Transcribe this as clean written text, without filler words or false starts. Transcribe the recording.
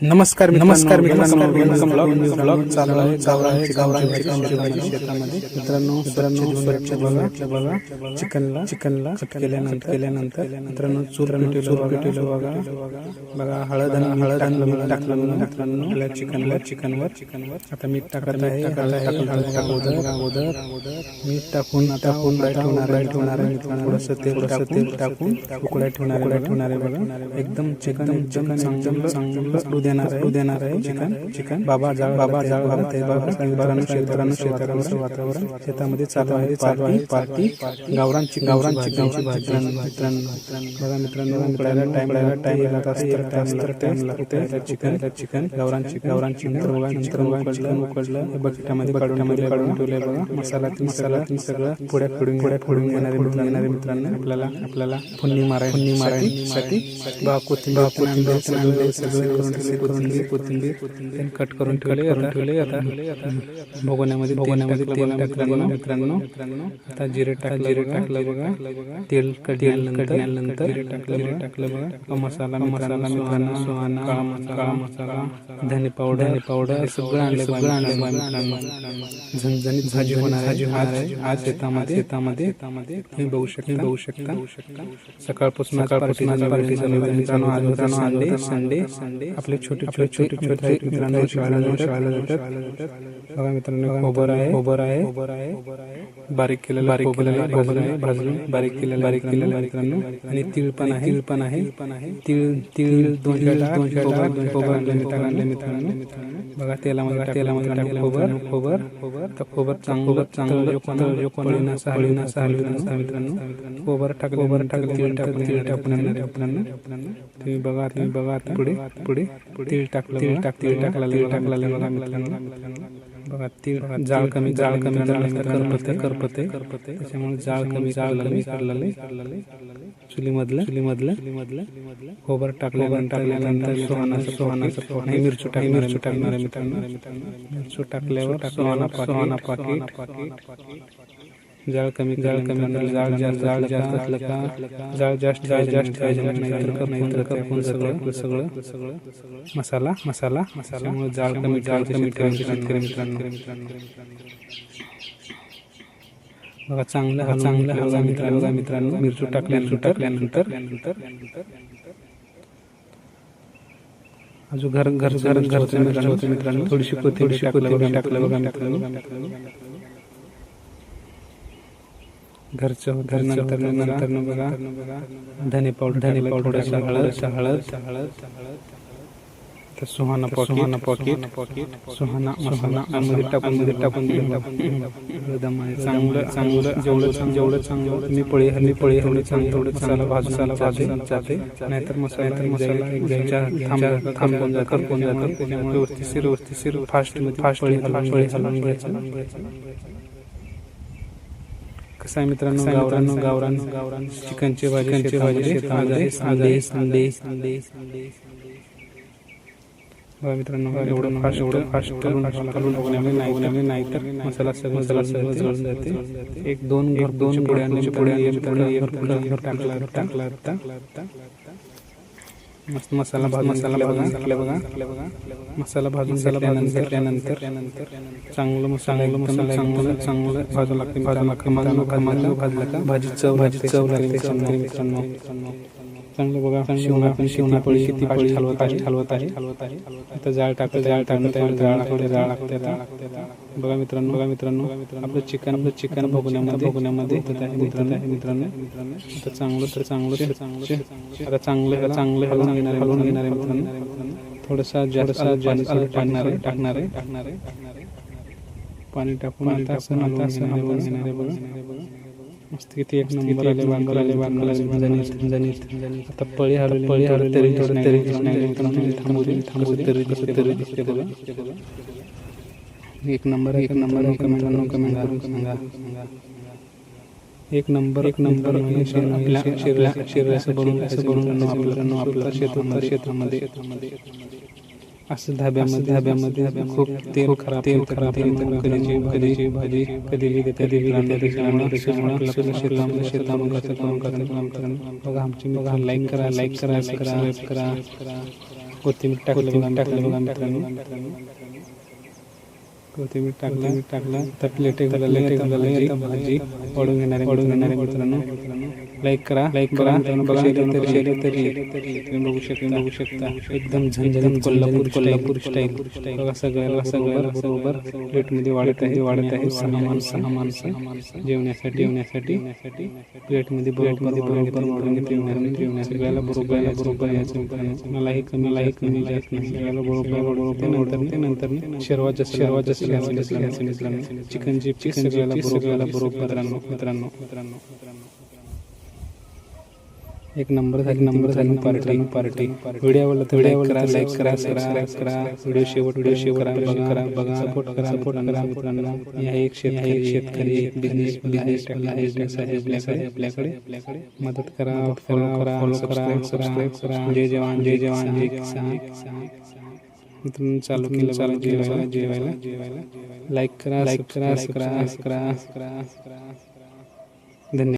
नमस्कार ब्लॉग चालू आहे गावरांची शेतामध्ये मित्रांनो स्वच्छ बघा चिकनला कट केल्यानंतर मित्रांनो चूर पेटवलं बघा हळद आणि मीठ टाकलं चिकनवर आता मीठ टाकत आहे अगोदर मीठ टाकून ठेवणार आहे थोडंसं तेल टाकून उकळ्या ठेवणार आहे बघा एकदम चिकन चांगलं देणार आहे चिकन बाबा जाळ शेताचं वातावरण शेतामध्ये चालू आहे पार्टी गावरान चिकनची भाजी बघा मित्रांनो उकळायला टाइम लागतो चिकन गावरान चिकन उकडलं बकेटामध्ये काढून ठेवलंय बघा मसाला सगळं पुड्या फोडून घेणारे मित्रांनो आपल्याला फुन्नी मारायसाठी बघा कोथिंबीर कट करून ठेवले आता भगोन्यामध्ये तेल टाकलं मित्रांनो आता जिरे टाकलं बघा तेल कढल्यानंतर जिरे टाकलं बघा मसाला मित्रांनो सुहाना काळा मसाला धने पावडर सगळं आणलं मित्रांनो झणझणीत भाजी होणार आहे आज शेतामध्ये तुम्ही बघू शकता सकाळपासून मित्रांनो आज संडे आपले छोटे मित्रांनो शाळेला जातात बघा मित्रांनो खोबर आहे बारीक केलेला भाजून बारीक केलेला मित्रांनो आणि तीळ पण आहे तीळ दोन खोबर आणले मित्रांनो बघा तेलामध्ये टाकलं खोबर चांगलं मित्रांनो खोबर टाकलं तीळ टाकून तुम्ही बघा आता पुढे तीळ टाकलं बघा मित्रांनो बघा तीळ जाळ कमी करपते त्याच्यामुळे जाळ कमी करलेले चुलीमधलं खोबर टाकल्यानंतर सुहानाचं मिरची टाकणार मित्रांनो मिरची टाकल्यावर सुहाना पाकिट जाळ कमी जाळ जास्त असलं का जाळ जास्त सगळं मसाला जाळ कमी ठेवायचं मित्रांनो बघा चांगलं हलवा मित्रांनो मिरची टाकल्यानंतर अजून घरचं मित्रांनो थोडीशी कोथिंबीर टाकलं बघा मित्रांनो घरचं नंतर बघा धने पावडर हळद सुहाना पॉकेट सुहाना मध्ये टाकून चांगलं जेवढं चांगलं मी पळी एवढी थोडं चांगलं भाजून जाते नाहीतर मसाला थांबून जाते त्यामुळे व्यवस्थित फास्ट पळी हलवून घ्यायचं कसं आहे मित्रांनो गावरान चिकनची भाजी संडे बघा मित्रांनो एवढं फास्ट करून नाही तर मसाला सगळं जळून जाते एक दोन पुढे टाकला मस्त मसाला भाजून घेतल्यानंतर चांगलं भाजू लागते भाजला का भाजी चव लागते मित्रांनो चांगलं बघा शिवना पळी हलवत आहे आता जाळ लागते बघा मित्रांनो आपलं चिकन भगोन्यामध्ये मित्रांनो आता चांगलं हलवून घेणार आहे मित्रांनो थोडंसं जास्त टाकणार आहे पाणी टाकून आता असं हलवून घेणार आहे बघा मस्त किती एक नंबर आले आता पळी हलवली तरी थांबू तरी दिसते बघा एक नंबर कमेंट करून सांगा एक नंबर शरीराचं बनवून आपल्या शेतामध्ये असं धाब्यामध्ये खूप तेल खराब कधीची भाजी कधी शेतामध्ये बघा आमची लाईक करा सबस्क्राईब करा कोथिंबीर टाकलं बघा मित्रांनो. कोथिंबीर टाकला तर प्लेट भाजी ओढून घेणारे मित्रांनो. लाईक करा बघा तुम्ही बघू शकता एकदम झणझणीत कोल्हापूर स्टाईल बघा. सगळ्याला बरोबर प्लेट मध्ये वाढत आहे. सहा माणसं जेवण्यासाठी प्लेट मध्ये बरोबर घेतले. सगळ्याला बरोबर यायचं मित्रांनो. मलाही कमी जास्त नाही. सगळ्याला बरोबर नंतर शेरवाच्या चिकन चिप्स सगळ्याला बरोबर मित्रांनो. एक नंबर झाली पार्टी. व्हिडिओ लाईक करा व्हिडिओ शेवट करा बघा सपोर्ट करा मित्रांनो. या एक शेतकरी बिझनेस आहे आपल्याकडे. मदत करा, फॉलो करा, सबस्क्राइब करा. जय जवान जय किसान. मित्रांनो चालू केलं जेवायला. लाईक करा धन्यवाद.